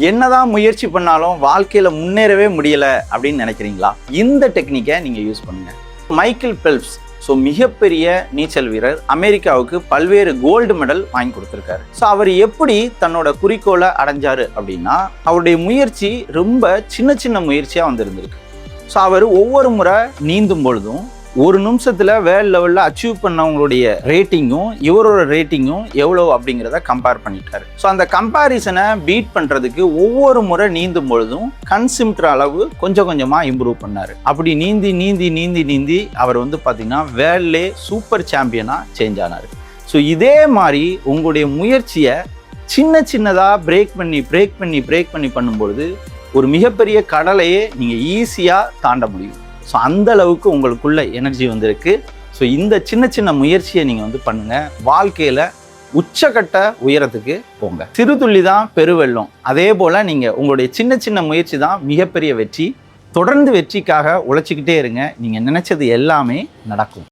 என்னதான் முயற்சி பண்ணாலும் வாழ்க்கையில முன்னேறவே முடியல அப்படின்னு நினைக்கிறீங்களா? இந்த டெக்னிக்கை நீங்க யூஸ் பண்ணுங்க. மைக்கேல் ஃபெல்ப்ஸ் மிகப்பெரிய நீச்சல் வீரர், அமெரிக்காவுக்கு பல்வேறு கோல்டு மெடல் வாங்கி கொடுத்துருக்காரு. ஸோ அவர் எப்படி தன்னோட குறிக்கோளை அடைஞ்சாரு அப்படின்னா, அவருடைய முயற்சி ரொம்ப சின்ன சின்ன முயற்சியாக வந்திருந்திருக்கு. ஸோ அவர் ஒவ்வொரு முறை நீந்தும் பொழுதும் ஒரு நிமிஷத்தில் வேர்ல்ட் லெவலில் அச்சீவ் பண்ணவங்களுடைய ரேட்டிங்கும் இவரோட ரேட்டிங்கும் எவ்வளோ அப்படிங்கிறத கம்பேர் பண்ணிட்டாரு. ஸோ அந்த கம்பேரிசனை பீட் பண்ணுறதுக்கு ஒவ்வொரு முறை நீந்தும் பொழுதும் கன்சிம்ட்ற அளவு கொஞ்சம் கொஞ்சமாக இம்ப்ரூவ் பண்ணார். அப்படி நீந்தி நீந்தி நீந்தி நீந்தி அவர் பார்த்தீங்கன்னா வேர்ல்ட்லே சூப்பர் சாம்பியனாக சேஞ்ச் ஆனார். ஸோ இதே மாதிரி உங்களுடைய முயற்சியை சின்ன சின்னதாக பிரேக் பண்ணி பண்ணும்பொழுது ஒரு மிகப்பெரிய கடலையே நீங்கள் ஈஸியாக தாண்ட முடியும். ஸோ அந்த அளவுக்கு உங்களுக்குள்ள எனர்ஜி வந்திருக்கு. ஸோ இந்த சின்ன சின்ன முயற்சியை நீங்கள் பண்ணுங்கள். வாழ்க்கையில் உச்சக்கட்ட உயரத்துக்கு போங்க. சிறு துள்ளி தான் பெருவெள்ளம். அதே போல் நீங்கள் உங்களுடைய சின்ன சின்ன முயற்சி தான் மிகப்பெரிய வெற்றி. தொடர்ந்து வெற்றிக்காக உழைச்சிக்கிட்டே இருங்க. நீங்கள் நினச்சது எல்லாமே நடக்கும்.